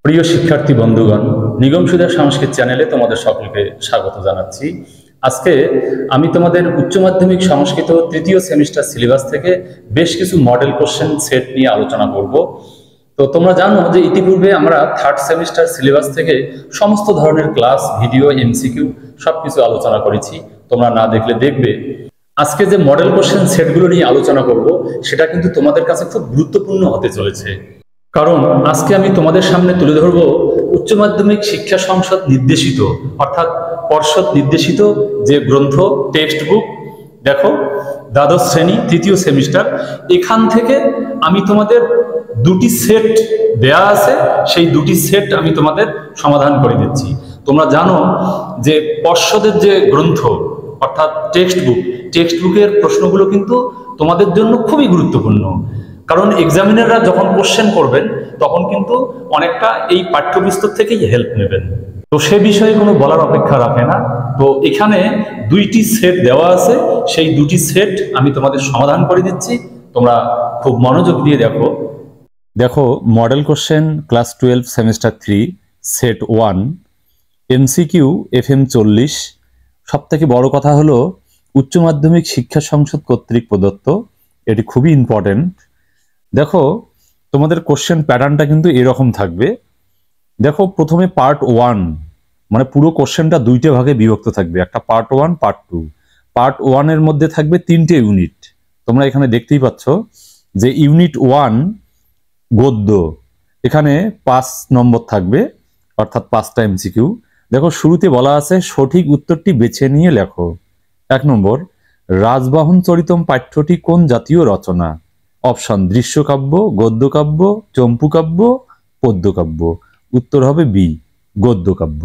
প্রিয় শিক্ষার্থী বন্ধুগণ, নিগম সুধা সংস্কৃত চ্যানেলে তোমাদের সকলকে স্বাগত জানাচ্ছি। আজকে আমি তোমাদের উচ্চ মাধ্যমিক সংস্কৃত তৃতীয় সেমিস্টার সিলেবাস থেকে বেশ কিছু মডেল কোশ্চেন সেট নিয়ে আলোচনা করব। তো তোমরা জানো যে ইতিপূর্বে আমরা থার্ড সেমিস্টার সিলেবাস থেকে সমস্ত ধরনের ক্লাস, ভিডিও, এমসিকিউ সবকিছু আলোচনা করেছি। তোমরা না দেখলে দেখবে। আজকে যে মডেল কোশ্চেন সেটগুলো নিয়ে আলোচনা করব সেটা কিন্তু তোমাদের কাছে খুব গুরুত্বপূর্ণ হতে চলেছে। কারণ আজকে আমি তোমাদের সামনে তুলে ধরব উচ্চ মাধ্যমিক শিক্ষা সংসদ নির্দেশিত অর্থাৎ পর্ষদ নির্দেশিত যে গ্রন্থ, টেক্সট বুক, দেখো দ্বাদশ শ্রেণী তৃতীয় সেমিস্টার, এখান থেকে আমি তোমাদের দুটি সেট দেয়া আছে, সেই দুটি সেট আমি তোমাদের সমাধান করে দিচ্ছি। তোমরা জানো যে পর্ষদের যে গ্রন্থ অর্থাৎ টেক্সট বুকের প্রশ্নগুলো কিন্তু তোমাদের জন্য খুবই গুরুত্বপূর্ণ। কারণ এক্সামিনাররা যখন কোশ্চেন করবেন তখন কিন্তু অনেকটা এই পাঠ্যপুস্তক থেকেই হেল্প নেবেন। তো সে বিষয়ে কোনো বলার অপেক্ষা রাখে না। তো এখানে দুইটি সেট দেওয়া আছে, সেই দুটি সেট আমি তোমাদের সমাধান করে দিচ্ছি। তোমরা খুব মনোযোগ দিয়ে দেখো model question class 12 semester 3 set 1 MCQ FM 40। সব থেকে বড় কথা হলো উচ্চ মাধ্যমিক শিক্ষা সংসদ কর্তৃক প্রদত্ত, এটি খুবই ইম্পর্টেন্ট। দেখো তোমাদের কোশ্চেন প্যাটার্নটা কিন্তু এরকম থাকবে। দেখো প্রথমে পার্ট 1, মানে পুরো কোশ্চেনটা দুইটা ভাগে বিভক্ত থাকবে, একটা পার্ট 1, পার্ট 2। পার্ট 1 এর মধ্যে থাকবে 3টে ইউনিট। তোমরা এখানে দেখতেই পাচ্ছ যে ইউনিট 1 গদ্য, এখানে 5 নম্বর থাকবে অর্থাৎ 5টা এমসিকিউ। দেখো শুরুতে বলা আছে সঠিক উত্তরটি বেছে নিয়ে লেখো। 1 নম্বর, রাজবাহন চরিতম পাঠ্যটি কোন জাতীয় রচনা? অপশন দৃশ্যকাব্য, গদ্যকাব্য, চম্পুকাব্য, পদ্যকাব্য। উত্তর হবে বি, গদ্যকাব্য।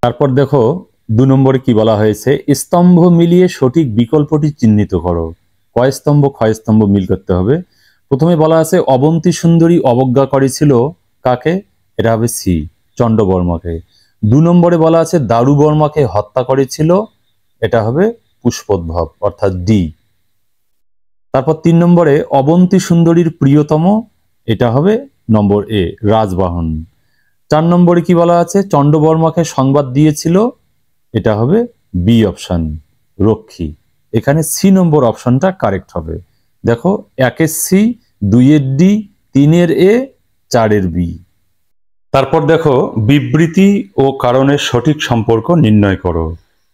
তারপর দেখো 2 নম্বরে কি বলা হয়েছে, স্তম্ভ মিলিয়ে সঠিক বিকল্পটি চিহ্নিত করো। কয় স্তম্ভ, ক্ষয় স্তম্ভ মিল করতে হবে। প্রথমে বলা আছে অবন্তী সুন্দরী অবজ্ঞা করেছিল কাকে? এটা হবে সি, চণ্ডবর্মাকে। 2 নম্বরে বলা আছে দারুবর্মাকে হত্যা করেছিল, এটা হবে পুষ্পোদ্ভব অর্থাৎ ডি। তারপর 3 নম্বরে অবন্তী সুন্দরীর প্রিয়তম, এটা হবে নম্বর এ, রাজবাহন। 4 নম্বরে কি বলা আছে চণ্ডবর্মাকে সংবাদ দিয়েছিল, এটা হবে বি অপশন, রক্ষী। এখানে সি নম্বর অপশনটা কারেক্ট হবে। দেখো 1 এর সি, 2 এর ডি, 3 এর এ, 4 এর বি। তারপর দেখো বিবৃতি ও কারণের সঠিক সম্পর্ক নির্ণয় করো।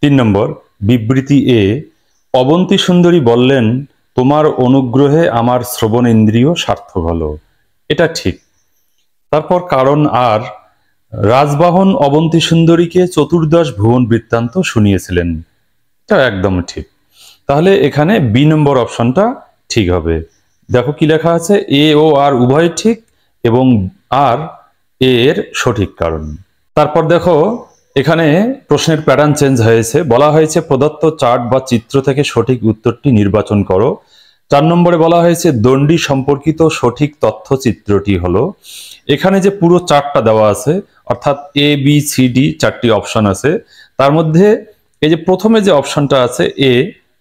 3 নম্বর বিবৃতি এ, অবন্তী সুন্দরী বললেন তোমার অনুগ্রহে আমার শ্রবণ ইন্দ্রিয় সার্থক হলো, এটা ঠিক। তারপর কারণ আর, রাজবাহন অবন্তী সুন্দরীকে চতুর্দশ ভুবন বৃত্তান্ত শুনিয়েছিলেন, এটা একদম ঠিক। তাহলে এখানে বি নম্বর অপশনটা ঠিক হবে। দেখো কি লেখা আছে, এ ও আর উভয় ঠিক এবং আর এ এর সঠিক কারণ। তারপর দেখো এখানে প্রশ্নের প্যাটার্ন চেঞ্জ হয়েছে, বলা হয়েছে প্রদত্ত চার্ট বা চিত্র থেকে সঠিক উত্তরটি নির্বাচন করো। 4 নম্বরে বলা হয়েছে দণ্ডি সম্পর্কিত সঠিক তথ্যচিত্রটি হলো। এখানে যে পুরো চার্টটা দেওয়া আছে অর্থাৎ এ বি সি ডি 4টি অপশন আছে, তার মধ্যে এই যে প্রথমে যে অপশনটা আছে এ,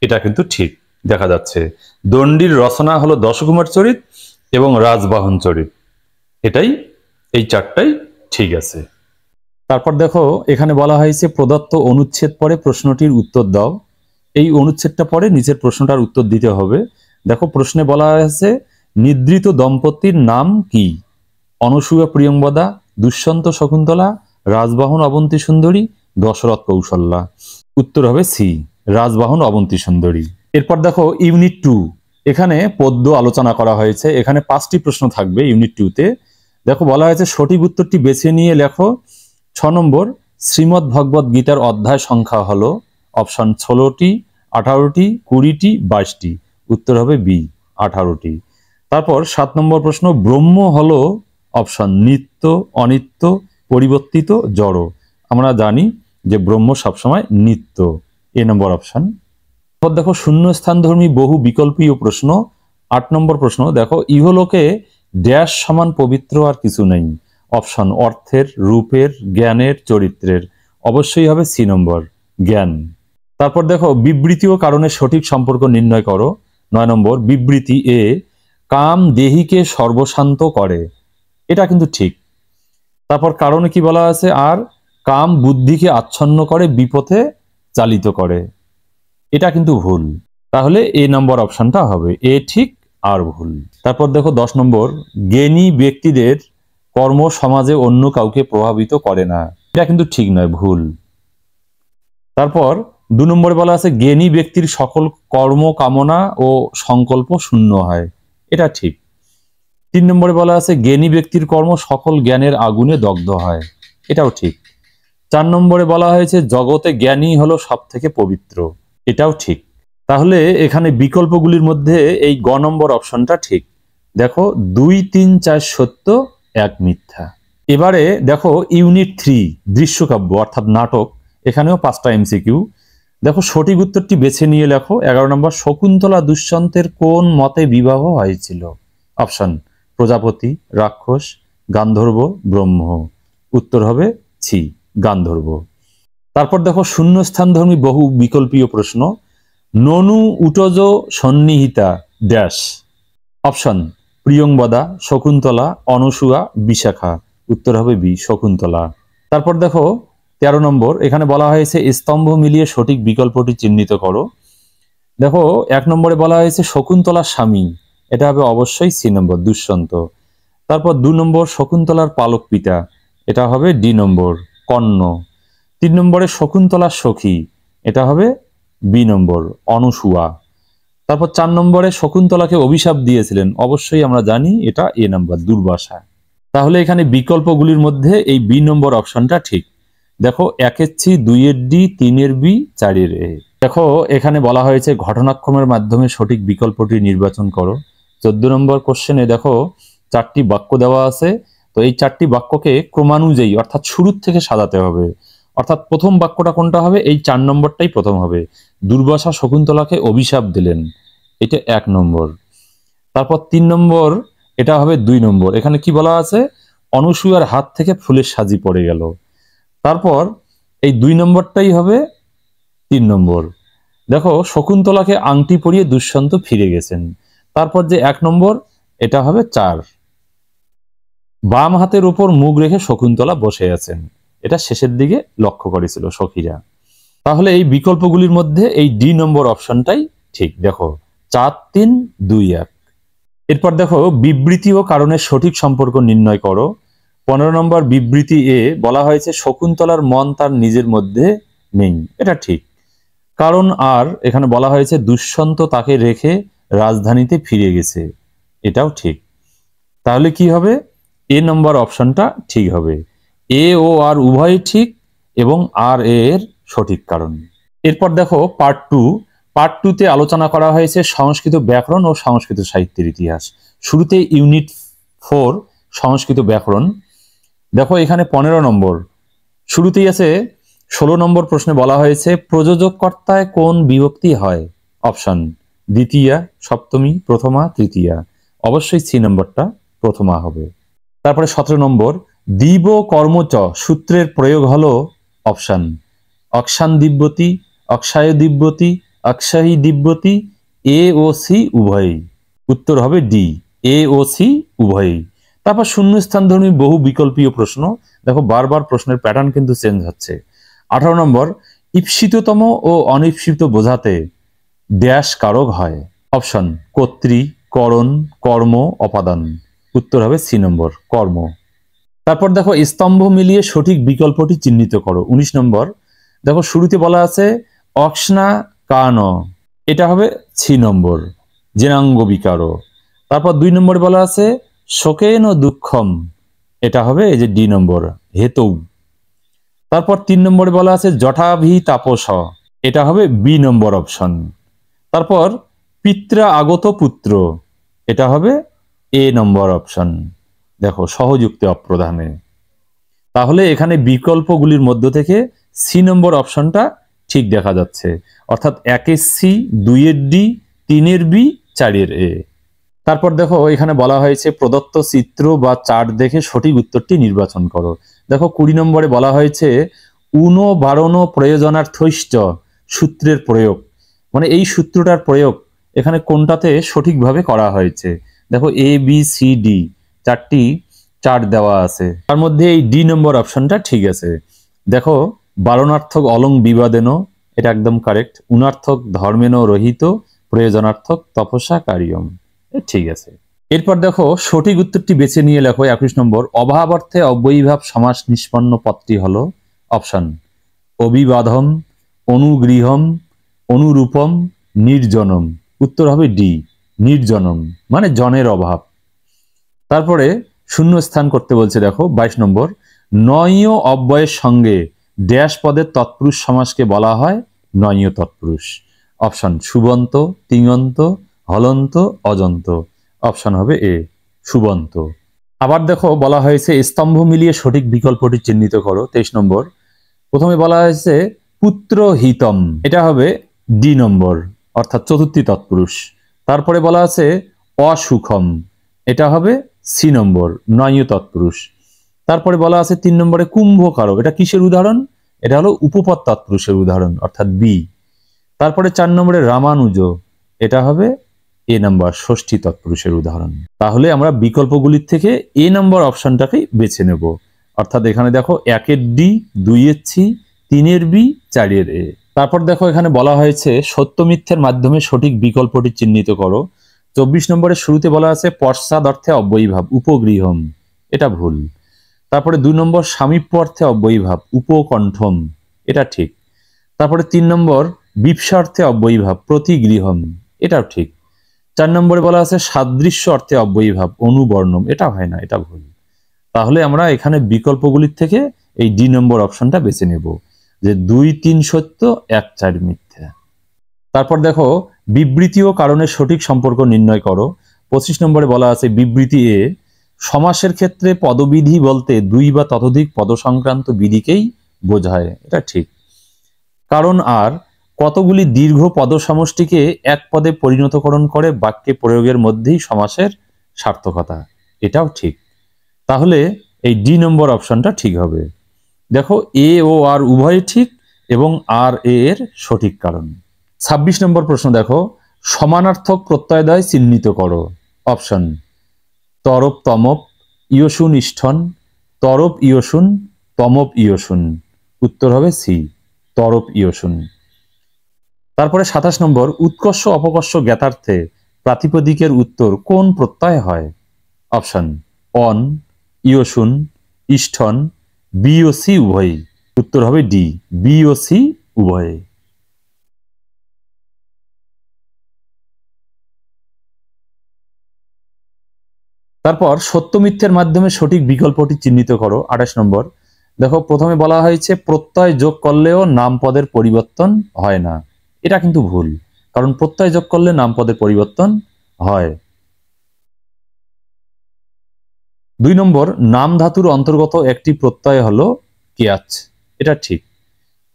এটা কিন্তু ঠিক দেখা যাচ্ছে। দণ্ডির রচনা হলো দশকুমার চরিত এবং রাজবাহন চরিত, এটাই এই চারটাই ঠিক আছে। তারপর দেখো এখানে বলা হয়েছে প্রদত্ত অনুচ্ছেদ পরে প্রশ্নটির উত্তর দাও। এই অনুচ্ছেদটা পরে নিচের প্রশ্নটার উত্তর দিতে হবে। দেখো প্রশ্নে বলা হয়েছে নিদ্রিত দম্পতির নাম কি? অনসূয়া প্রিয়ংবদা, দুষ্যন্ত শকুন্তলা, রাজবাহন অবন্তী সুন্দরী, দশরথ কৌশল্যা। উত্তর হবে সি, রাজবাহন অবন্তী সুন্দরী। এরপর দেখো ইউনিট 2, এখানে পদ্য আলোচনা করা হয়েছে। এখানে 5টি প্রশ্ন থাকবে ইউনিট 2-তে। দেখো বলা হয়েছে সঠিক উত্তরটি বেছে নিয়ে লেখো। 6 নম্বর, শ্রীমদ্ ভগবদ গীতার অধ্যায় সংখ্যা হলো অপশন 16টি, 18টি, 20টি, 22টি। উত্তর হবে বি, 18টি। তারপর 7 নম্বর প্রশ্ন, ব্রহ্ম হলো অপশন নিত্য, অনিত্য, পরিবর্তিত, জড়। আমরা জানি যে ব্রহ্ম সবসময় নিত্য, এ নম্বর অপশন। দেখো শূন্যস্থানধর্মী বহু বিকল্পীয় প্রশ্ন। 8 নম্বর প্রশ্ন, দেখো ইহলোকে ড্যাশ সমান পবিত্র আর কিছু নেই। অপশন অর্থের, রূপের, জ্ঞানের, চরিত্রের। অবশ্যই হবে সি নম্বর, জ্ঞান। তারপর দেখো বিবৃতি ও কারণের সঠিক সম্পর্ক নির্ণয় করো। 9 নম্বর বিবৃতি এ, কাম দেহিকে সর্বশান্ত করে, এটা কিন্তু ঠিক। তারপর কারণে কি বলা আছে, আর কাম বুদ্ধিকে আচ্ছন্ন করে বিপথে চালিত করে, এটা কিন্তু ভুল। তাহলে এ নম্বর অপশনটা হবে, এ ঠিক আর ভুল। তারপর দেখো 10 নম্বর, জ্ঞানী ব্যক্তিদের কর্ম সমাজে অন্য কাউকে প্রভাবিত করে না, এটা কিন্তু ঠিক নয়, ভুল। তারপর 2 নম্বরে বলা আছে জ্ঞানী ব্যক্তির সকল কর্ম কামনা ও সংকল্প শূন্য হয়, এটা ঠিক। 3 নম্বরে বলা আছে জ্ঞানী ব্যক্তির কর্ম সকল জ্ঞানের আগুনে দগ্ধ হয়, এটাও ঠিক। 4 নম্বরে বলা হয়েছে জগতে জ্ঞানী হলো সব থেকে পবিত্র, এটাও ঠিক। তাহলে এখানে বিকল্পগুলির মধ্যে এই গ নম্বর অপশনটা ঠিক। দেখো 2, 3, 4 সত্য, 1 মিথ্যা। এবারে দেখো ইউনিট 3 দৃশ্যকাব্য অর্থাৎ নাটক, এখানেও 5টা এমসিকিউ। দেখো সঠিক উত্তরটি বেছে নিয়ে লেখো। 11 নম্বর, শকুন্তলা দুষ্যন্তের কোন মতে বিবাহ হয়েছিল? অপশন প্রজাপতি, রাক্ষস, গান্ধর্ব, ব্রহ্ম। উত্তর হবে ছি, গান্ধর্ব। তারপর দেখো শূন্যস্থানধর্মী বহু বিকল্পীয় প্রশ্ন, ননু উটজ সন্নিহিতা ড্যাশ। অপশন প্রিয়ংবদা, শকুন্তলা, অনসূয়া, বিশাখা। উত্তর হবে বি, শকুন্তলা। তারপর দেখো 13 নম্বর, এখানে বলা হয়েছে স্তম্ভ মিলিয়ে সঠিক বিকল্পটি চিহ্নিত করো। দেখো 1 নম্বরে বলা হয়েছে শকুন্তলার স্বামী, এটা হবে অবশ্যই সি নম্বর, দুষ্যন্ত। তারপর 2 নম্বর শকুন্তলার পালক পিতা, এটা হবে ডি নম্বর, কর্ণ। 3 নম্বরে শকুন্তলার সখী, এটা হবে বি নম্বর, অনসূয়া। তারপর 4 নম্বরে শকুন্তলাকে অভিশাপ দিয়েছিলেন, অবশ্যই আমরা জানি এটা এ নম্বর, দুর্বাসা। তাহলে এখানে বিকল্পগুলির মধ্যে এই বি নম্বর অপশনটা ঠিক। দেখো 1-এর সি, 2-এর ডি, 3-এর বি, 4-এর এ। দেখো এখানে বলা হয়েছে ঘটনাক্রমের মাধ্যমে সঠিক বিকল্পটি নির্বাচন করো। 14 নম্বর কোশ্চেনে দেখো 4টি বাক্য দেওয়া আছে, তো এই 4টি বাক্যকে ক্রমানুযায়ী অর্থাৎ শুরু থেকে সাজাতে হবে। অর্থাৎ প্রথম বাক্যটা কোনটা হবে, এই 4 নম্বরটাই প্রথম হবে। দুর্বাসা শকুন্তলাকে অভিশাপ দিলেন, এটা 1 নম্বর। তারপর 3 নম্বর, এটা হবে 2 নম্বর। এখানে কি বলা আছে, অনসূয়ার হাত থেকে ফুলের সাজি পড়ে গেল। তারপর এই 2 নম্বরটাই হবে 3 নম্বর। দেখো শকুন্তলাকে আংটি পরিয়ে দুষ্যন্ত ফিরে গেছেন। তারপর যে 1 নম্বর, এটা হবে 4। বাম হাতের উপর মুখ রেখে শকুন্তলা বসে আছেন, এটা শেষের দিকে লক্ষ্য করেছিল সখীরা। তাহলে এই বিকল্পগুলির মধ্যে এই ডি নম্বর অপশনটাই ঠিক। দেখো 4, 3, 2, 1। এরপর দেখো বিবৃতি ও কারণের সঠিক সম্পর্ক নির্ণয় করো। 15 নম্বর বিবৃতি এ বলা হয়েছে শকুন্তলার মন তার নিজের মধ্যে নেই, এটা ঠিক। কারণ আর এখানে বলা হয়েছে দুষ্যন্ত তাকে রেখে রাজধানীতে ফিরে গেছে, এটাও ঠিক। তাহলে কি হবে, এ নম্বর অপশনটা ঠিক হবে। এ ও আর উভয়ই ঠিক এবং আর এর সঠিক কারণ। এরপর দেখো পার্ট 2 তে আলোচনা করা হয়েছে সংস্কৃত ব্যাকরণ ও সংস্কৃত সাহিত্যের ইতিহাস। শুরুতে ইউনিট 4 সংস্কৃত ব্যাকরণ। দেখো এখানে 15 নম্বর, শুরুতেই আছে 16 নম্বর প্রশ্নে বলা হয়েছে প্রযোজক কর্তায় কোন বিভক্তি হয়? অপশন দ্বিতীয়া, সপ্তমী, প্রথমা, তৃতীয়া। অবশ্যই সি নম্বরটা প্রথমা হবে। তারপরে 17 নম্বর, দিব কর্মচ সূত্রের প্রয়োগ হলো অপশন অক্সান দিব্যতি, অক্ষায় দিব্যতি, অক্ষায়ী দিব্যতি, এ ও সি উভয়ই। উত্তর হবে ডি, এ ও সি উভয়ই। তারপর শূন্যস্থানধর্মী বহু বিকল্পীয় প্রশ্ন। দেখো বারবার প্রশ্নের প্যাটার্ন কিন্তু চেঞ্জ হচ্ছে। 18 নম্বর, ঈপ্সিততম ও অনিপ্সিত বোঝাতে ড্যাশ কারক হয়? অপশন কর্তৃ, করণ, কর্ম, অপাদান। উত্তর হবে সি নম্বর, কর্ম। তারপর দেখো স্তম্ভ মিলিয়ে সঠিক বিকল্পটি চিহ্নিত করো। 19 নম্বর, দেখো শুরুতে বলা আছে অক্সনা কান, এটা হবে সি নম্বর, জেনাঙ্গ বিকার। তারপর 2 নম্বরে বলা আছে শোকেন দুঃখম, এটা হবে এই যে ডি নম্বর, হেতৌ। তারপর 3 নম্বরে বলা আছে জটাভি তাপস, এটা হবে বি নম্বর অপশন। তারপর পিত্রা আগত পুত্র, এটা হবে এ নম্বর অপশন। দেখো সহযুক্তি অপ্রধানে। তাহলে এখানে বিকল্পগুলির মধ্য থেকে সি নম্বর অপশনটা ঠিক দেখা যাচ্ছে, অর্থাৎ 1-এর সি, 2-এর ডি, 3-এর বি, 4-এর এ। তারপর দেখো এখানে বলা হয়েছে প্রদত্ত চিত্র বা চার্ট দেখে সঠিক উত্তরটি নির্বাচন করো। দেখো 20 নম্বরে বলা হয়েছে উনো বারণো প্রয়োজনার্থৈশ্চ সূত্রের প্রয়োগ, মানে এই সূত্রটার প্রয়োগ এখানে কোনটাতে সঠিকভাবে করা হয়েছে? দেখো এ বি সি ডি 4টি 4 দেওয়া আছে, তার মধ্যে এই ডি নম্বর অপশনটা ঠিক আছে। দেখো, বারণার্থক অলং বিবাদেন, এটা একদম কারেক্ট। উনার্থক ধর্মেন রহিত, প্রয়োজনার্থক তপস্যা কারিয়ম, ঠিক আছে। এরপর দেখো, সঠিক উত্তরটি বেছে নিয়ে লেখো 21 নম্বর। অভাব অর্থে অব্যয়ীভাব সমাস নিষ্পন্ন পদটি হলো অপশন অবিবাধম, অনুগৃহম, অনুরূপম, নির্জনম। উত্তর হবে ডি, নির্জনম, মানে জনের অভাব। তারপরে শূন্য স্থান করতে বলছে, দেখো 22 নম্বর। নয়ীয় অব্যয়ের সঙ্গে ড্যাশ পদের তৎপুরুষ সমাসকে বলা হয় নয়ীয় তৎপুরুষ। অপশন সুবন্ত, তিঙন্ত, হলন্ত, অজন্ত। অপশন হবে এ, সুবন্ত। আবার দেখো, বলা হয়েছে স্তম্ভ মিলিয়ে সঠিক বিকল্পটি চিহ্নিত করো। 23 নম্বর। প্রথমে বলা হয়েছে পুত্র হিতম, এটা হবে ডি নম্বর, অর্থাৎ চতুর্থী তৎপুরুষ। তারপরে বলা আছে অসুখম, এটা হবে সি নম্বর, নয়ীয় তৎপুরুষ। তারপরে বলা আছে 3 নম্বরে কুম্ভকারক, এটা কিসের উদাহরণ? এটা হলো উপপদ তৎপুরুষের উদাহরণ, অর্থাৎ বি। তারপরে 4 নম্বরে রামানুজ, এটা হবে এ নম্বর, ষষ্ঠী তৎপুরুষের উদাহরণ। তাহলে আমরা বিকল্পগুলির থেকে এ নম্বর অপশনটাকেই বেছে নেব। অর্থাৎ এখানে দেখো 1-এর ডি, 2-এর সি, 3-এর বি, 4-এর এ। তারপর দেখো, এখানে বলা হয়েছে সত্য মিথ্যের মাধ্যমে সঠিক বিকল্পটি চিহ্নিত করো। 24 নম্বরের শুরুতে বলা আছে পশ্চাদ অর্থে অব্যয়ীভাব উপগৃহম, এটা ভুল। তারপরে 2 নম্বর সামীপ্য অর্থে অব্যয়ীভাব উপকণ্ঠম, এটা ঠিক। তারপরে 3 নম্বর বিপসা অর্থে অব্যয়ীভাব প্রতিগৃহম, এটাও ঠিক। 4 নম্বরে বলা আছে সাদৃশ্য অর্থে অব্যয়ীভাব অনুবর্ণম, এটা হয় না, এটা ভুল। তাহলে আমরা এখানে বিকল্পগুলির থেকে এই ডি নম্বর অপশনটা বেছে নেব, যে 2, 3 সত্য, 1, 4 মিথ্যা। তারপর দেখো, বিবৃতি ও কারণের সঠিক সম্পর্ক নির্ণয় করো। 25 নম্বরে বলা আছে বিবৃতি এ, সমাসের ক্ষেত্রে পদবিধি বলতে 2 বা ততোধিক পদ সংক্রান্ত বিধিকেই বোঝায়, এটা ঠিক। কারণ আর কতগুলি দীর্ঘ পদ সমষ্টিকে এক পদে পরিণতকরণ করে বাক্যে প্রয়োগের মধ্যেই সমাসের সার্থকতা, এটাও ঠিক। তাহলে এই ডি নম্বর অপশনটা ঠিক হবে। দেখো, এ ও আর উভয় ঠিক এবং আর এ এর সঠিক কারণ। 26 নম্বর প্রশ্ন দেখো, সমানার্থক প্রত্যয়দ্বয় চিহ্নিত করো। অপশন তরপ তমপ, ইয়সুন ইষ্ঠন, তরপ ইয়সুন, তমপ ইয়সুন। উত্তর হবে সি, তরপ ইয়সুন। তারপরে 27 নম্বর, উৎকর্ষ অপকর্ষ জ্ঞাতার্থে প্রাতিপদিকের উত্তর কোন প্রত্যয় হয়? অপশন অন, ইয়সুন, ইষ্ঠন, বি ও সি উভয়ই। উত্তর হবে ডি, বি ও সি উভয়ে। তারপর সত্য মিথ্যের মাধ্যমে সঠিক বিকল্পটি চিহ্নিত করো। 28 নম্বর। দেখো, প্রথমে বলা হয়েছে প্রত্যয় যোগ করলেও নাম পদের পরিবর্তন হয় না, এটা কিন্তু ভুল, কারণ প্রত্যয় যোগ করলে নাম পদের পরিবর্তন হয়। 2 নম্বর, নাম ধাতুর অন্তর্গত একটি প্রত্যয় হলো কিয়াচ, এটা ঠিক।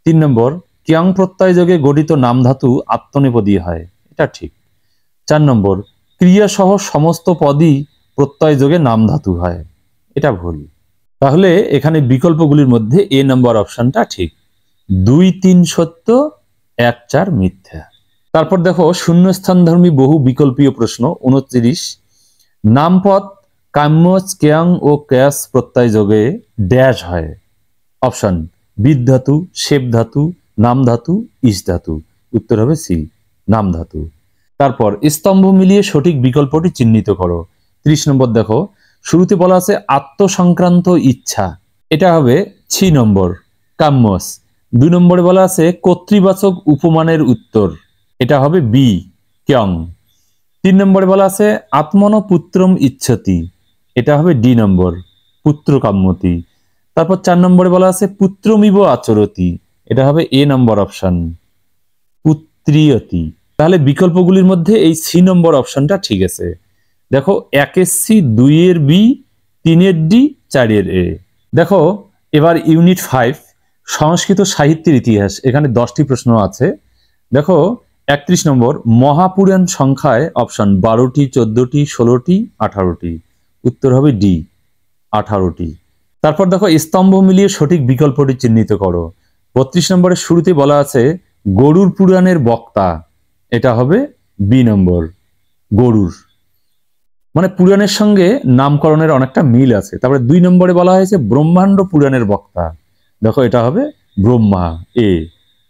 3 নম্বর, কিয়াং প্রত্যয় যোগে গঠিত নাম ধাতু আত্মনেপদী হয়, এটা ঠিক। 4 নম্বর, ক্রিয়া সহ সমস্ত পদই প্রত্যয় যোগে নাম ধাতু হয়, এটা ভুল। তাহলে এখানে বিকল্পগুলির মধ্যে এ নম্বর অপশনটা ঠিক, 2, 3 সত্য, 1, 4 মিথ্যা। তারপর দেখো, শূন্যস্থানধর্মী বহু বিকল্পীয় প্রশ্ন। 29, নামপদ কাম্য কেয়াং ও ক্যাস প্রত্যয় যোগে ড্যাশ হয়। অপশন বিদ ধাতু, শেপ ধাতু, নাম ধাতু, ইস ধাতু। উত্তর হবে সি, নাম ধাতু। তারপর স্তম্ভ মিলিয়ে সঠিক বিকল্পটি চিহ্নিত করো। 30 নম্বর দেখো, শুরুতে বলা আছে আত্মসংক্রান্ত ইচ্ছা, এটা হবে 6 নম্বর, কাম্যস। 2 নম্বরে বলা আছে কর্তৃবাচক উপমানের উত্তর, এটা হবে বি, ক্যং। 3 নম্বরে বলা আছে আত্মন পুত্রম ইচ্ছতি, এটা হবে ডি নম্বর, পুত্র কাম্যতি। তারপর 4 নম্বরে বলা আছে পুত্রমিব আচরতি, এটা হবে এ নম্বর অপশন, পুত্রিয়তি। তাহলে বিকল্পগুলির মধ্যে এই সি নম্বর অপশনটা ঠিক আছে। দেখো, 1-এর সি, 2-এর বি, 3-এর ডি, 4-এর এ। দেখো, এবার ইউনিট 5 সংস্কৃত সাহিত্যের ইতিহাস, এখানে 10টি প্রশ্ন আছে। দেখো, 31 নম্বর, মহাপুরাণ সংখ্যায় অপশন 12টি, 14টি, 16টি, 18টি। উত্তর হবে ডি, 18টি। তারপর দেখো, স্তম্ভ মিলিয়ে সঠিক বিকল্পটি চিহ্নিত করো। 32 নম্বরের শুরুতে বলা আছে গরুর পুরাণের বক্তা, এটা হবে বি নম্বর, গরুর। মানে পুরাণের সঙ্গে নামকরণের অনেকটা মিল আছে। তারপরে 2 নম্বরে বলা হয়েছে ব্রহ্মাণ্ড পুরাণের বক্তা, দেখো এটা হবে ব্রহ্মা, এ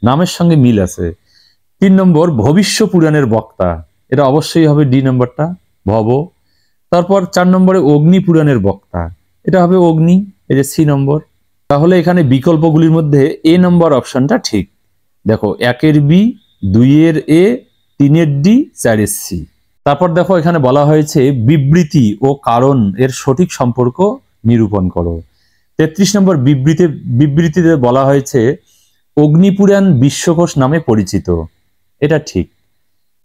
নামের সঙ্গে মিল আছে। 3 নম্বর ভবিষ্য পুরাণের বক্তা, এটা অবশ্যই হবে ডি নম্বরটা, ভব। তারপর 4 নম্বরে অগ্নি পুরাণের বক্তা, এটা হবে অগ্নি, এই যে সি নম্বর। তাহলে এখানে বিকল্পগুলির মধ্যে এ নম্বর অপশনটা ঠিক। দেখো 1-এর বি, 2-এর এ, 3-এর ডি, 4-এর সি। তারপর দেখো এখানে বলা হয়েছে বিবৃতি ও কারণ এর সঠিক সম্পর্ক নিরূপণ করো। 33 নম্বর বিবৃতিতে বলা হয়েছে অগ্নিপুরাণ বিশ্বকোষ নামে পরিচিত, এটা ঠিক।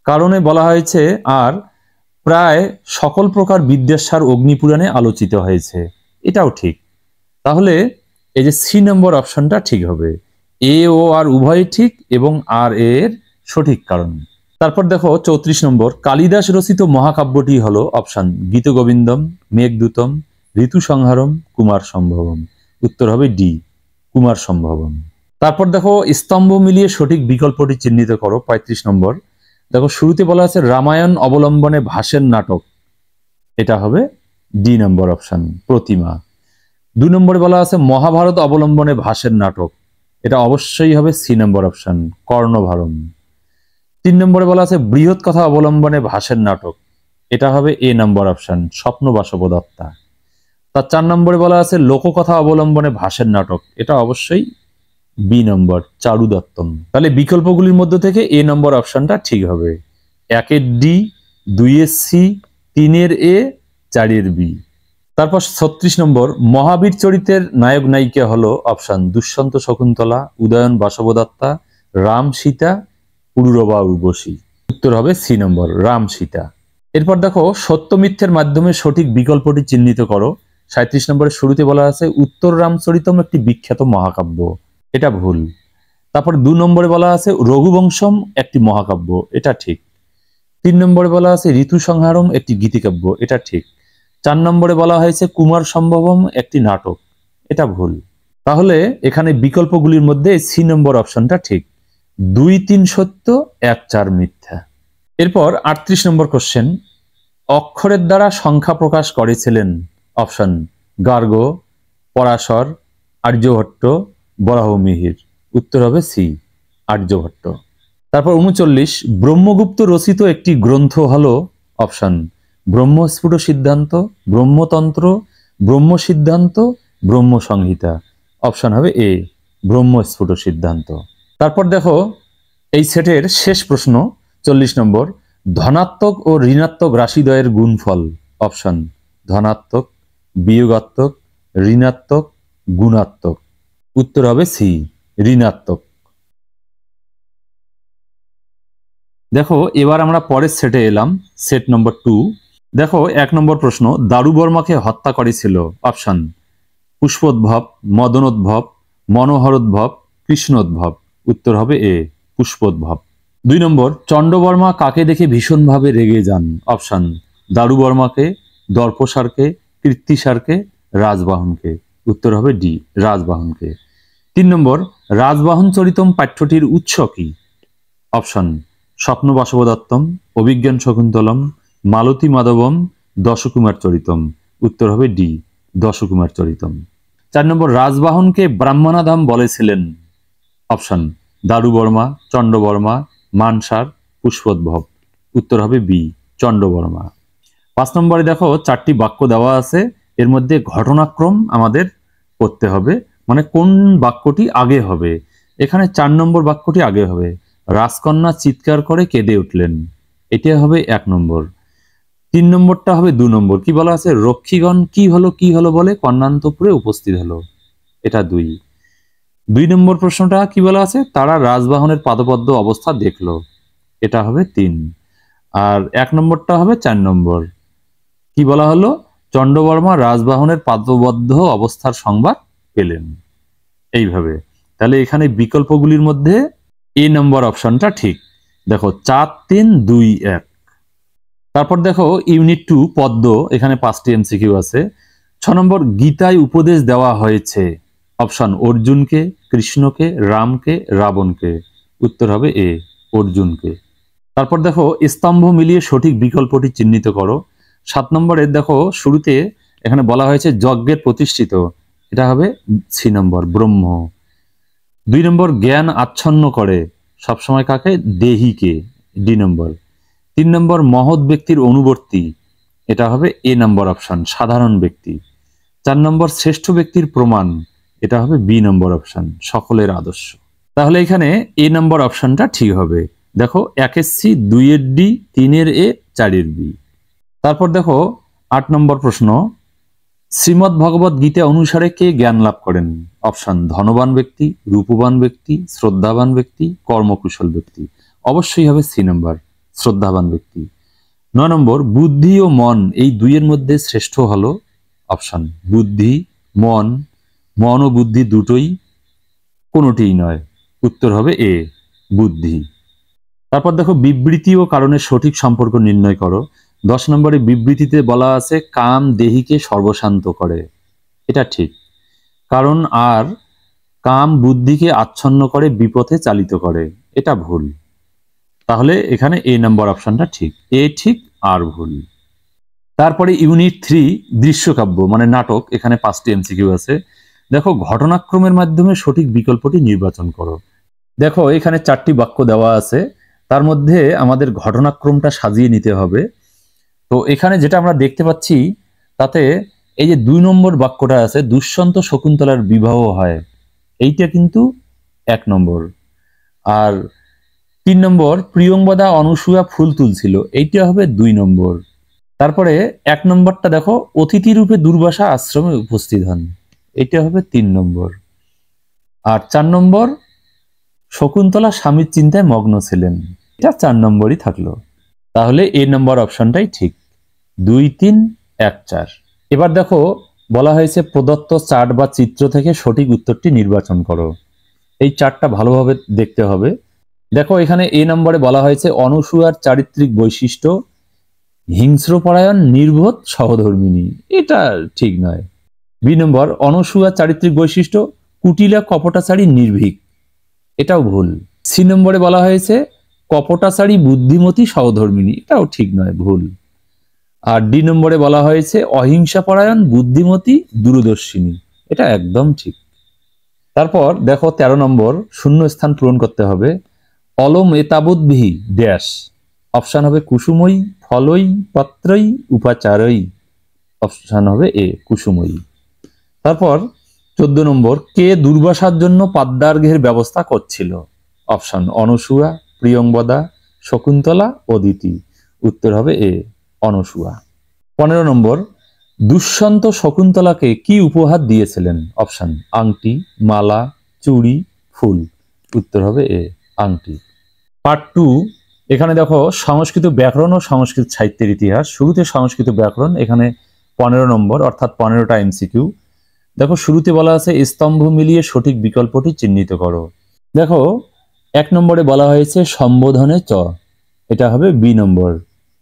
কারণে বলা হয়েছে আর প্রায় সকল প্রকার বিদ্যাসার অগ্নিপুরাণে আলোচিত হয়েছে, এটাও ঠিক। তাহলে এই যে সি নম্বর অপশনটা ঠিক হবে, এ ও আর উভয় ঠিক এবং আর এর সঠিক কারণ। তারপর দেখো 34 নম্বর কালিদাস রচিত মহাকাব্যটি হলো অপশন গীতগোবিন্দম, মেঘদূতম, ঋতু সংহারম, কুমার সম্ভবম। উত্তর হবে ডি, কুমার সম্ভবম। তারপর দেখো স্তম্ভ মিলিয়ে সঠিক বিকল্পটি চিহ্নিত করো। 35 নম্বর দেখো শুরুতে বলা আছে রামায়ণ অবলম্বনে ভাসের নাটক, এটা হবে ডি নম্বর অপশন, প্রতিমা। 2 নম্বরে বলা আছে মহাভারত অবলম্বনে ভাসের নাটক, এটা অবশ্যই হবে সি নম্বর অপশন, কর্ণভারম। 3 নম্বরে বলা আছে বৃহৎ কথা অবলম্বনে ভাসের নাটক, এটা হবে এ নম্বর অপশন, স্বপ্ন বাসবদত্তা। তার 4 নম্বরে বলা আছে লোককথা অবলম্বনে ভাসের নাটক, এটা অবশ্যই বি নম্বর, চারু দত্তম। তাহলে বিকল্পগুলির মধ্যে থেকে এ নম্বর অপশনটা ঠিক হবে। 1-এর ডি, 2-এর সি, 3-এর এ, 4-এর বি। তারপর 36 নম্বর মহাবীর চরিত্রের নায়ক নায়িকা হলো অপশন দুষ্যন্ত শকুন্তলা, উদয়ন বাসবদত্তা, রাম সীতা, পুরুরবা উর্বশী। উত্তর হবে সি নম্বর, রাম সীতা। এরপর দেখো সত্য মিথ্যের মাধ্যমে সঠিক বিকল্পটি চিহ্নিত করো। 37 নম্বরের শুরুতে বলা আছে উত্তর রামচরিতম একটি বিখ্যাত মহাকাব্য, এটা ভুল। তারপর 2 নম্বরে বলা আছে রঘুবংশম একটি মহাকাব্য, এটা ঠিক। 3 নম্বরে বলা আছে ঋতু সংহারম একটি গীতিকাব্য, এটা ঠিক। 4 নম্বরে বলা হয়েছে কুমার সম্ভবম একটি নাটক, এটা ভুল। তাহলে এখানে বিকল্পগুলির মধ্যে সি নম্বর অপশনটা ঠিক, 2-3 সত্য, 1-4 মিথ্যা। এরপর 38 নম্বর কোশ্চেন অক্ষরের দ্বারা সংখ্যা প্রকাশ করেছিলেন অপশন গার্গ, পরাশর, আর্যভট্ট, বরাহমিহির। উত্তর হবে সি, আর্যভট্ট। তারপর 39 ব্রহ্মগুপ্ত রচিত একটি গ্রন্থ হলো অপশন ব্রহ্মস্ফুট সিদ্ধান্ত, ব্রহ্মতন্ত্র, ব্রহ্ম সিদ্ধান্ত, ব্রহ্ম সংহিতা। অপশন হবে এ, ব্রহ্মস্ফুট সিদ্ধান্ত। তারপর দেখো এই সেটের শেষ প্রশ্ন 40 নম্বর ধনাত্মক ও ঋণাত্মক রাশিদ্বয়ের গুণফল অপশন ধনাত্মক, বিয়োগাত্মক, ঋণাত্মক, গুণাত্মক। উত্তর হবে সি, ঋণাত্মক। দেখো এবার আমরা পরের সেটে এলাম, সেট নম্বর 2। দেখো 1 নম্বর প্রশ্ন দারুবর্মাকে হত্যা করেছিল অপশন পুষ্পোদ্ভব, মদনোদ্ভব, মনোহরোদ্ভব, কৃষ্ণোদ্ভব। উত্তর হবে এ, পুষ্পোদ্ভব। 2 নম্বর চন্ডবর্মা কাকে দেখে ভীষণভাবে রেগে যান অপশন দারুবর্মাকে, দর্পসারকে, কৃত্তিসারকে, রাজবাহনকে। উত্তর হবে ডি, রাজবাহনকে। 3 নম্বর রাজবাহন চরিতম পাঠ্যটির উৎস কি অপশন স্বপ্ন বাসবদত্তম, অভিজ্ঞান শকুন্তলম, মালতী মাধবম, দশকুমার চরিতম। উত্তর হবে ডি, দশকুমার চরিতম। 4 নম্বর রাজবাহনকে ব্রাহ্মণাধাম বলেছিলেন অপশন দারুবর্মা, চন্ডবর্মা, মানসার, পুষ্পোদ্ভব। উত্তর হবে বি, চন্ডবর্মা। 5 নম্বরে দেখো 4টি বাক্য দেওয়া আছে, এর মধ্যে ঘটনাক্রম আমাদের করতে হবে, মানে কোন বাক্যটি আগে হবে। এখানে 4 নম্বর বাক্যটি আগে হবে, রাজকন্যা চিৎকার করে কেঁদে উঠলেন, এটা হবে 1 নম্বর। 3 নম্বরটা হবে 2 নম্বর, কি বলা আছে রক্ষীগণ কি হলো বলে কর্ণান্তপুরে উপস্থিত হলো, এটা 2 নম্বর প্রশ্নটা কি বলা আছে তারা রাজবাহনের পাদপদ্ম অবস্থা দেখলো, এটা হবে 3। আর 1 নম্বরটা হবে 4 নম্বর, কি বলা হলো চন্ডবর্মা রাজবাহনের পাদবদ্ধ অবস্থার সংবাদ পেলেন, এইভাবে। তাহলে এখানে বিকল্পগুলির মধ্যে এ নম্বর অপশনটা ঠিক। দেখো 4, 3, 2, 1। তারপর দেখো ইউনিট 2 পদ্ম, এখানে 5টি এমসিকিউ আছে। 6 নম্বর গীতায় উপদেশ দেওয়া হয়েছে অপশন অর্জুনকে, কৃষ্ণকে, রামকে, রাবণকে। উত্তর হবে এ, অর্জুনকে। তারপর দেখো স্তম্ভ মিলিয়ে সঠিক বিকল্পটি চিহ্নিত করো। 7 নম্বরে দেখো শুরুতে এখানে বলা হয়েছে যজ্ঞের প্রতিষ্ঠিত, এটা হবে সি নম্বর ব্রহ্ম। 2 নম্বর জ্ঞান আচ্ছন্ন করে, সবসময় কাকে? দেহিকে, ডি নম্বর। 3 নম্বর মহৎ ব্যক্তির অনুবর্তী, এটা হবে এ নম্বর অপশন, সাধারণ ব্যক্তি। 4 নম্বর শ্রেষ্ঠ ব্যক্তির প্রমাণ, এটা হবে বি নম্বর অপশন, সকলের আদর্শ। তাহলে এখানে এ নম্বর অপশনটা ঠিক হবে। দেখো 1-এর সি, 2-এর ডি, 3-এর এ, 4-এর বি। তারপর দেখো 8 নম্বর প্রশ্ন, শ্রীমদ্ ভগবত গীতা অনুসারে কে জ্ঞান লাভ করেন? অপশন ধনবান ব্যক্তি, রূপবান ব্যক্তি, শ্রদ্ধাবান ব্যক্তি, কর্মকুশল ব্যক্তি। অবশ্যই হবে সি নম্বর, শ্রদ্ধাবান ব্যক্তি। 9 নম্বর বুদ্ধি ও মন এই দুইয়ের মধ্যে শ্রেষ্ঠ হলো? অপশন বুদ্ধি, মন। মন ও বুদ্ধি দুটোই, কোনোটিই নয়। উত্তর হবে এ, বুদ্ধি। তারপর দেখো বিবৃতি ও কারণের সঠিক সম্পর্ক নির্ণয় করো। 10 নম্বরে বিবৃতিতে বলা আছে কাম দেহিকে সর্বশান্ত করে, এটা ঠিক। কারণ আর কাম বুদ্ধিকে আচ্ছন্ন করে, বিপথে চালিত করে, এটা ভুল। তাহলে এখানে এ নম্বর অপশনটা ঠিক, এ ঠিক আর ভুল। তারপরে ইউনিট 3 দৃশ্যকাব্য মানে নাটক, এখানে 5টি এমসিকিউ আছে। দেখো ঘটনাক্রমের মাধ্যমে সঠিক বিকল্পটি নির্বাচন করো। দেখো এখানে 4টি বাক্য দেওয়া আছে, তার মধ্যে আমাদের ঘটনাক্রমটা সাজিয়ে নিতে হবে। তো এখানে যেটা আমরা দেখতে পাচ্ছি তাতে এই যে 2 নম্বর বাক্যটা আছে, দুষ্যন্ত শকুন্তলার বিবাহ হয়, এইটা কিন্তু 1 নম্বর। আর 3 নম্বর প্রিয়ংবদা অনুসূয়া ফুল তুলছিল, এইটা হবে 2 নম্বর। তারপরে 1 নম্বরটা দেখো অতিথি রূপে দুর্বাসা আশ্রমে উপস্থিত হন, এটা হবে 3 নম্বর। আর 4 নম্বর শকুন্তলা স্বামীর চিন্তায় মগ্ন ছিলেন, এটা 4 নম্বরই থাকলো। তাহলে এ নম্বর অপশনটাই ঠিক, 2, 3, 1, 4। এবার দেখো বলা হয়েছে প্রদত্ত চার্ট বা চিত্র থেকে সঠিক উত্তরটি নির্বাচন করো। এই চার্টটা ভালোভাবে দেখতে হবে। দেখো এখানে এ নম্বরে বলা হয়েছে অনুসূয়ার চারিত্রিক বৈশিষ্ট্য হিংস্রপরায়ণ, নির্বোধ, সহধর্মিণী, এটা ঠিক নয়। বি নম্বর অনুসূয়ার চারিত্রিক বৈশিষ্ট্য কুটিলা, কপটাচারী, নির্ভীক, এটাও ভুল। সি নম্বরে বলা হয়েছে কপটাচারী, বুদ্ধিমতী, সহধর্মিণী, এটাও ঠিক নয়, ভুল। আর ডি নম্বরে বলা হয়েছে অহিংসাপরায়ণ, বুদ্ধিমতী, দূরদর্শিনী, এটা একদম ঠিক। তারপর দেখো 13 নম্বর শূন্য স্থান পূরণ করতে হবে। অলম এতাবদ্ভি ড্যাশ, অপশন হবে কুসুময়ী, ফলই, পত্রই, উপাচারই, অপশন হবে এ, কুসুময়ী। তারপর 14 নম্বর কে দুর্বাসার জন্য পাদ্যার্ঘের ব্যবস্থা করছিল? অপশন অনুসূয়া, প্রিয়ংবদা, শকুন্তলা, অদিতি, উত্তর হবে এ, অনুসূয়া। 15 নম্বর দুষ্যন্ত শকুন্তলাকে কি উপহার দিয়েছিলেন? অপশন আংটি, মালা, চুড়ি, ফুল, উত্তর হবে এ, আংটি। পার্ট 2, এখানে দেখো সংস্কৃত ব্যাকরণ ও সংস্কৃত সাহিত্যের ইতিহাস। শুরুতে সংস্কৃত ব্যাকরণ, এখানে 15 নম্বর অর্থাৎ 15টা এমসিকিউ। দেখো শুরুতে বলা আছে স্তম্ভ মিলিয়ে সঠিক বিকল্পটি চিহ্নিত করো। দেখো 1 নম্বরে বলা হয়েছে সম্বোধনে চ, এটা হবে বি নম্বর,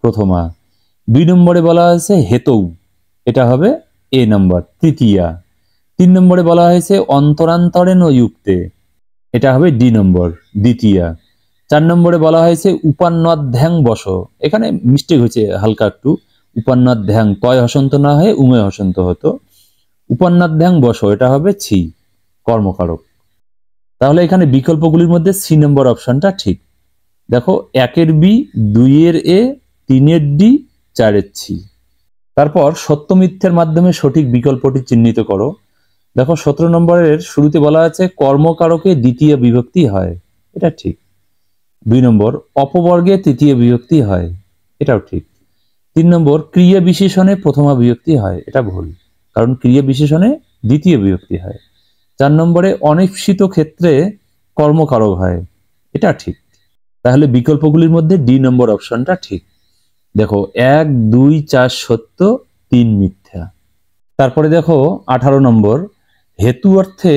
প্রথমা। 2 নম্বরে বলা হয়েছে হেতৌ, এটা হবে এ নম্বর, তৃতীয়া। 3 নম্বরে বলা হয়েছে অন্তরান্তরেণ যুক্তে, এটা হবে ডি নম্বর, দ্বিতীয়া। 4 নম্বরে বলা হয়েছে উপান্নধ্যাং বস, এখানে মিস্টেক হয়েছে হালকা একটু, উপান্নধ্যাং তয় হসন্ত না হয়ে উময় হসন্ত হতো, উপান্নধ্যাং বস, এটা হবে ছি, কর্মকারক। তাহলে এখানে বিকল্পগুলির মধ্যে সি নম্বর অপশনটা ঠিক। দেখো 1-এর বি, 2-এর এ, 3-এর ডি, 4-এর ছি। তারপর সত্য মিথ্যের মাধ্যমে সঠিক বিকল্পটি চিহ্নিত করো। দেখো 17 নম্বরের শুরুতে বলা আছে কর্মকারকে দ্বিতীয় বিভক্তি হয়, এটা ঠিক। 2 নম্বর অপবর্গে তৃতীয় বিভক্তি হয়, এটাও ঠিক। 3 নম্বর ক্রিয়া বিশেষণে প্রথমা বিভক্তি হয়, এটা ভুল, কারণ ক্রিয়া বিশেষণে দ্বিতীয় বিভক্তি হয়। 4 নম্বরে অনিশ্চিত ক্ষেত্রে কর্মকারক হয়, এটা ঠিক। তাহলে বিকল্পগুলির মধ্যে ডি নম্বর অপশনটা ঠিক। দেখো 1, 2, 4 সত্য, 3 মিথ্যা। তারপরে দেখো 18 নম্বর হেতু অর্থে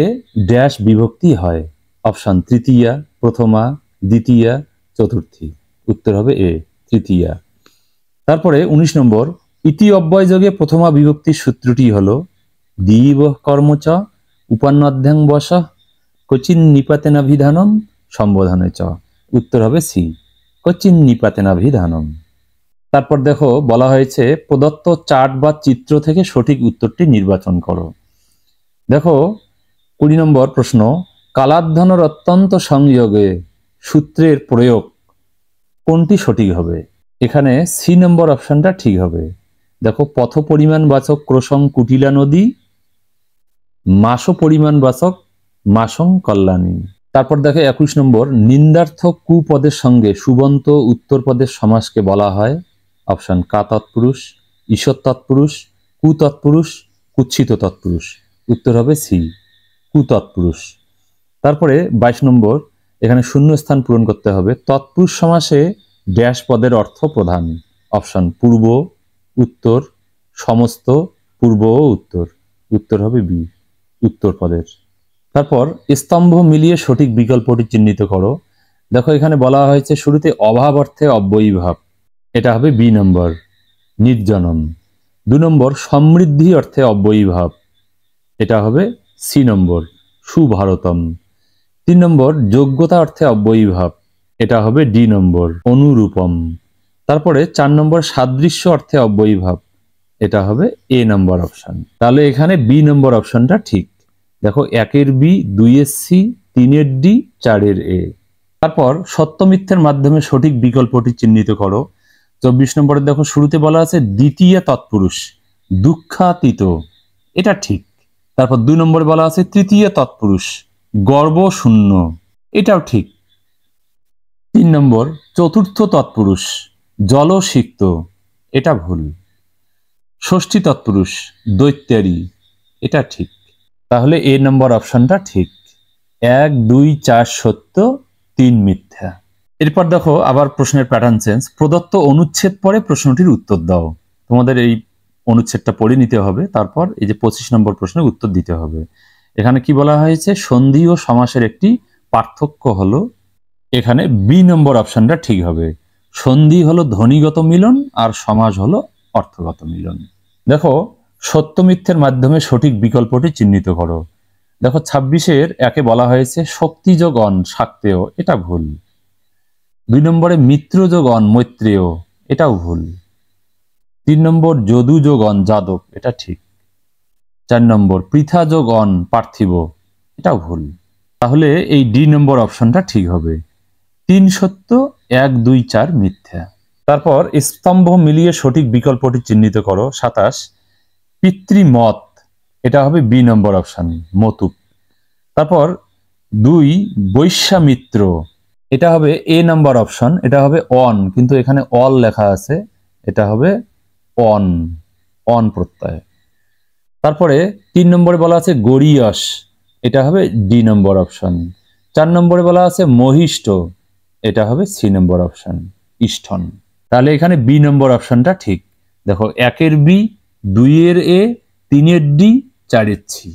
ড্যাশ বিভক্তি হয়? অপশন তৃতীয়া, প্রথমা, দ্বিতীয়া, চতুর্থী, উত্তর হবে এ, তৃতীয়া। তারপরে 19 নম্বর ইতি অব্যয় যোগে প্রথমা বিভক্তির সূত্রটি হলো দিব কর্মচ, উপান্নধ্যাং বস, কোচিন নিপাতেনাভিধানম, সম্বোধনে চ, উত্তর হবে সি, কোচিন নিপাতেনাভিধানম। তারপর দেখো বলা হয়েছে প্রদত্ত চার্ট বা চিত্র থেকে সঠিক উত্তরটি নির্বাচন করো। দেখো 20 নম্বর প্রশ্ন, কালাধ্বনর অত্যন্ত সংযোগে সূত্রের প্রয়োগ কোনটি সঠিক হবে? এখানে সি নম্বর অপশনটা ঠিক হবে। দেখো পথ পরিমাণবাচক ক্রোশং কুটিলা নদী, মাস পরিমাণবাচক মাসং কল্যাণী। তারপর দেখো 21 নম্বর, নিন্দার্থক কুপদের সঙ্গে সুবন্ত উত্তর পদের সমাসকে বলা হয় অপশন কা তৎপুরুষ, ঈশ্বর তৎপুরুষ, কুতৎপুরুষ, কুৎসিত তৎপুরুষ। উত্তর হবে সি, কুতৎপুরুষ। তারপরে 22 নম্বর, এখানে শূন্য স্থান পূরণ করতে হবে। তৎপুরুষ সমাসে ড্যাশ পদের অর্থ প্রধান অপশন পূর্ব, উত্তর, সমস্ত, পূর্ব ও উত্তর। উত্তর হবে বি, উত্তর পদের। তারপর স্তম্ভ মিলিয়ে সঠিক বিকল্পটি চিহ্নিত করো। দেখো এখানে বলা হয়েছে শুরুতে অভাব অর্থে অব্যয়ীভাব, এটা হবে বি নম্বর, নির্জনম। 2 নম্বর, সমৃদ্ধি অর্থে অব্যয়ীভাব, এটা হবে সি নম্বর, সুভারতম। 3 নম্বর, যোগ্যতা অর্থে অব্যয়ীভাব, এটা হবে ডি নম্বর, অনুরূপম। তারপরে 4 নম্বর, সাদৃশ্য অর্থে অব্যয়ীভাব, এটা হবে এ নম্বর অপশন। তাহলে এখানে বি নম্বর অপশনটা ঠিক। দেখো 1-এর বি, 2-এর সি, 3-এর ডি, 4-এর এ। তারপর সত্য মিথ্যের মাধ্যমে সঠিক বিকল্পটি চিহ্নিত করো। 24 নম্বরে দেখো শুরুতে বলা আছে দ্বিতীয় তৎপুরুষ দুঃখাতীত, এটা ঠিক। তারপর 2 নম্বরে বলা আছে তৃতীয় তৎপুরুষ গর্ব শূন্য, এটাও ঠিক। 3 নম্বর, চতুর্থ তৎপুরুষ জলসিক্ত, এটা ভুল। ষষ্ঠী তৎপুরুষ দৈত্যারী, এটা ঠিক। তাহলে এ নম্বর অপশনটা ঠিক। 1, 2, 4 সত্য, 3 মিথ্যা। এরপর দেখো আবার প্রশ্নের প্যাটার্ন চেঞ্জ। প্রদত্ত অনুচ্ছেদ পরে প্রশ্নটির উত্তর দাও। তোমাদের এই অনুচ্ছেদটা পড়ে নিতে হবে, তারপর এই যে 25 নম্বর প্রশ্নের উত্তর দিতে হবে। এখানে কি বলা হয়েছে, সন্ধি ও সমাসের একটি পার্থক্য হলো, এখানে বি নম্বর অপশনটা ঠিক হবে। সন্ধি হলো ধ্বনিগত মিলন আর সমাস হলো অর্থগত মিলন। দেখো সত্য মিথ্যের মাধ্যমে সঠিক বিকল্পটি চিহ্নিত করো। দেখো 26-এর 1-এ বলা হয়েছে শক্তিযোগ অন শাক্তেয়, এটা ভুল। 2 নম্বরে মিত্রযোগ অন মৈত্রেয়, এটাও ভুল। 3 নম্বর যদুযোগ অন যাদব, এটা ঠিক। 4 নম্বর পৃথাযোগ অন পার্থিব, এটাও ভুল। তাহলে এই ডি নম্বর অপশনটা ঠিক হবে। 3 সত্য, 1, 2, 4 মিথ্যা। তারপর স্তম্ভ মিলিয়ে সঠিক বিকল্পটি চিহ্নিত করো। 27 পিতৃমত, এটা হবে বি নম্বর অপশন, মতুক। তারপর 2 বৈশ্যামিত্র, এটা হবে এ নাম্বার অপশন, এটা হবে অন, কিন্তু এখানে অল লেখা আছে, এটা হবে অন, অন প্রত্যয়। তারপরে 3 নম্বরে বলা আছে গরিয়স, এটা হবে ডি নম্বর অপশন। 4 নম্বরে বলা আছে মহিষ্ঠ, এটা হবে সি নম্বর অপশন, ইষ্ঠন। তাহলে এখানে বি নম্বর অপশনটা ঠিক। দেখো 1-এর বি, 2-এর এ, 3-এর ডি, 4-এর সি।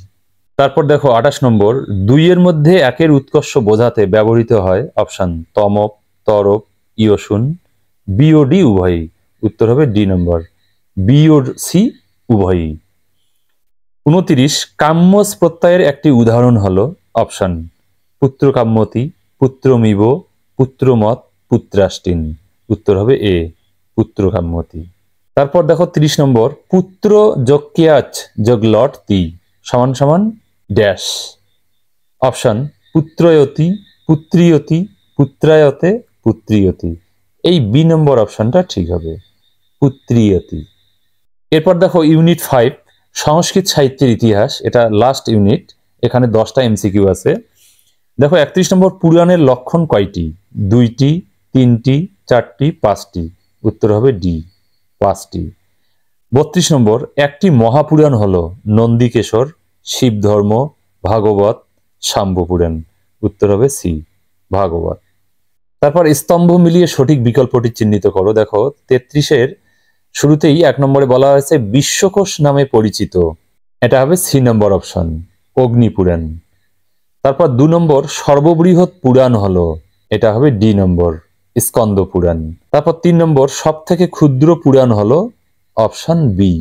তারপর দেখো 28 নম্বর, 2-এর মধ্যে 1-এর উৎকর্ষ বোঝাতে ব্যবহৃত হয় অপশন তমক, তরক, ইয়সুন, বি ও ডি উভয়ই। উত্তর হবে ডি নম্বর, বি ও সি উভয়ই। 29 কাম্যস প্রত্যয়ের একটি উদাহরণ হলো অপশন পুত্র কাম্যতি, পুত্রমিব, পুত্রমত, পুত্রাষ্টিন। উত্তর হবে এ, পুত্র কাম্যতি। তারপর দেখো 30 নম্বর, পুত্র যোগ কেয়াচ যোগ লট তি সমান সমান ড্যাশ। অপশন পুত্রয়তি, পুত্রিয়তি, পুত্রায়তে, পুত্রিয়তি। এই বি নম্বর অপশনটা ঠিক হবে, পুত্রিয়তি। এরপর দেখো ইউনিট 5 সংস্কৃত সাহিত্যের ইতিহাস, এটা লাস্ট ইউনিট, এখানে 10টা এমসিকিউ আছে। দেখো 31 নম্বর, পুরাণের লক্ষণ কয়টি? 2টি, 3টি, 4টি, 5টি। উত্তর হবে ডি, 5টি। 32 নম্বর, একটি মহাপুরাণ হলো নন্দিকেশ্বর, শিবধর্ম, ভাগবত, শাম্ভপুরাণ। উত্তর হবে সি, ভাগবত। তারপর স্তম্ভ মিলিয়ে সঠিক বিকল্পটি চিহ্নিত করো। দেখো 33-এর শুরুতেই 1 নম্বরে বলা হয়েছে বিশ্বকোষ নামে পরিচিত, এটা হবে সি নম্বর অপশন, অগ্নিপুরাণ। তারপর 2 নম্বর, সর্ববৃহৎ পুরাণ হলো, এটা হবে ডি নম্বর, স্কন্দ পুরাণ। তারপর 3 নম্বর, সব থেকে ক্ষুদ্র পুরাণ হলো অপশন বি,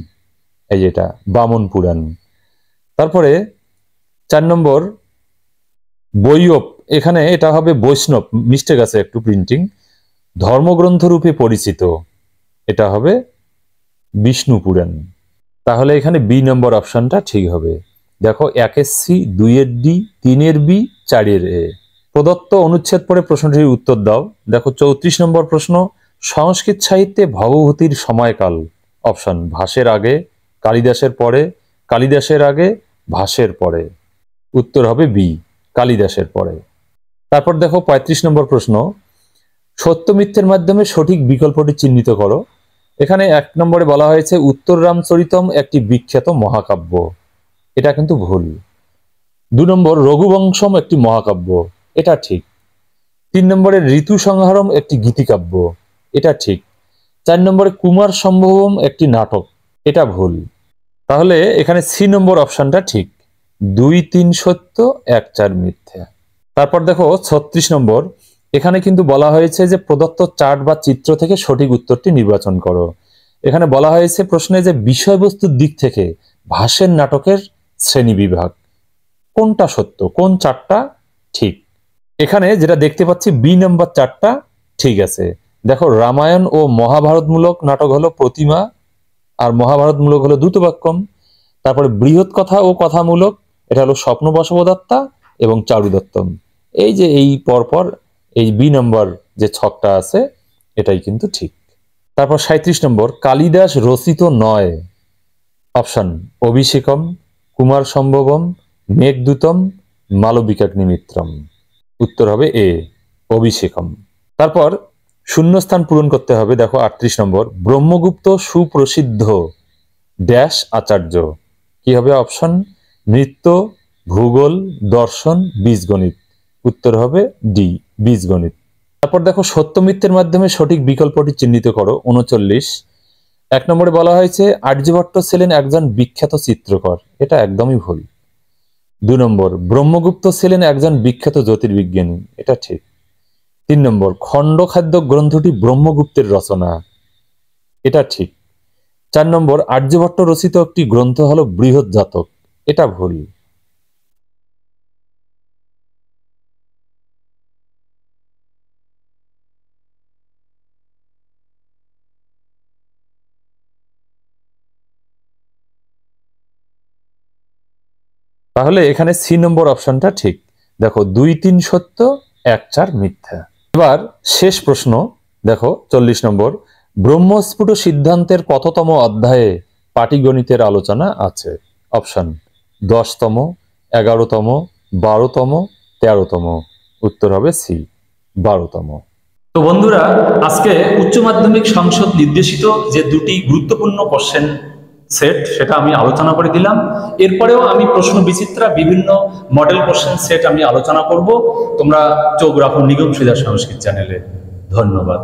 এই যেটা বামন পুরাণ। তারপরে 4 নম্বর বৈয়ব, এখানে এটা হবে বৈষ্ণব, মিস্টেক আছে একটু প্রিন্টিং, ধর্মগ্রন্থ রূপে পরিচিত, এটা হবে বিষ্ণু পুরাণ। তাহলে এখানে বি নম্বর অপশনটা ঠিক হবে। দেখো 1-এর সি, 2-এর ডি, 3-এর বি, 4-এর এ। প্রদত্ত অনুচ্ছেদ পড়ে প্রশ্নটির উত্তর দাও। দেখো 34 নম্বর প্রশ্ন, সংস্কৃত সাহিত্যে ভবভূতির সময়কাল। অপশন ভাসের আগে, কালিদাসের পরে, কালিদাসের আগে, ভাসের পরে। উত্তর হবে বি, কালিদাসের পরে। তারপর দেখো 35 নম্বর প্রশ্ন, সত্য মিথ্যের মাধ্যমে সঠিক বিকল্পটি চিহ্নিত করো। এখানে 1 নম্বরে বলা হয়েছে উত্তর রামচরিতম একটি বিখ্যাত মহাকাব্য। এটা কিন্তু ভুল। 2 নম্বর রঘুবংশম একটি মহাকাব্য। এটা ঠিক। 3 নম্বরে ঋতু সংহারম একটি গীতিকাব্য। এটা ঠিক। 4 নম্বরে কুমার সম্ভবম একটি নাটক। এটা ভুল। তাহলে এখানে সি নম্বর অপশনটা ঠিক। 2-3 সত্য, 1-4 মিথ্যা। তারপর দেখো 36 নম্বর, এখানে কিন্তু বলা হয়েছে যে প্রদত্ত চার্ট বা চিত্র থেকে সঠিক উত্তরটি নির্বাচন করো। এখানে বলা হয়েছে প্রশ্নে যে বিষয়বস্তুর দিক থেকে ভাসের নাটকের শ্রেণী বিভাগ কোনটা সত্য, কোন চারটা ঠিক। এখানে যেটা দেখতে পাচ্ছি বি নাম্বার 4টা ঠিক আছে। দেখো রামায়ণ ও মহাভারতমূলক নাটক হলো প্রতিমা, আর মহাভারতমূলক হলো দ্রুতবাক্যম। তারপরে বৃহৎ কথা ও কথামূলক এটা হলো স্বপ্ন বসবদত্তা এবং চারুদত্তম। এই যে এই পরপর এই বি নম্বর যে ছকটা আছে এটাই কিন্তু ঠিক। তারপর 37 নম্বর, কালিদাস রচিত নয়। অপশন অভিষেকম, কুমার সম্ভবম, মেঘদূতম, মালবিকাগ্নিমিত্রম। উত্তর হবে এ, অভিষেকম। তারপর শূন্যস্থান পূরণ করতে হবে। দেখো 38 নম্বর, ব্রহ্মগুপ্ত সুপ্রসিদ্ধ ড্যাশ আচার্য। কি হবে অপশন? নৃত্য, ভূগোল, দর্শন, বীজগণিত। উত্তর হবে ডি, বীজগণিত। তারপর দেখো সত্য মিথ্যের মাধ্যমে সঠিক বিকল্পটি চিহ্নিত করো। 39 1 নম্বরে বলা হয়েছে আর্যভট্ট ছিলেন একজন বিখ্যাত চিত্রকর। এটা একদমই ভুল। 2 নম্বর, ব্রহ্মগুপ্ত ছিলেন একজন বিখ্যাত জ্যোতির্বিজ্ঞানী। এটা ঠিক। 3 নম্বর, খণ্ডখাদ্য গ্রন্থটি ব্রহ্মগুপ্তের রচনা। এটা ঠিক। 4 নম্বর, আর্যভট্ট রচিত একটি গ্রন্থ হলো বৃহৎ জাতক। এটা ভুল। তাহলে এখানে সি নম্বর অপশনটা ঠিক। দেখো 2-3 সত্য, 1-4 মিথ্যা। এবার শেষ প্রশ্ন দেখো 40 নম্বর, ব্রহ্মস্ফুট সিদ্ধান্তের কততম অধ্যায়ে পাটিগণিতের আলোচনা আছে? অপশন 10তম, 11তম, 12তম, 13তম। উত্তর হবে সি, 12তম। তো বন্ধুরা, আজকে উচ্চ মাধ্যমিক সংসদ নির্দেশিত যে দুটি গুরুত্বপূর্ণ কোশ্চেন সেট সেটা আমি আলোচনা করে দিলাম। এরপরেও আমি প্রশ্ন বিচিত্রা বিভিন্ন মডেল কোশ্চেন সেট আমি আলোচনা করব। তোমরা চোখ রাখো নিগম সুধা সংস্কৃত চ্যানেলে। ধন্যবাদ।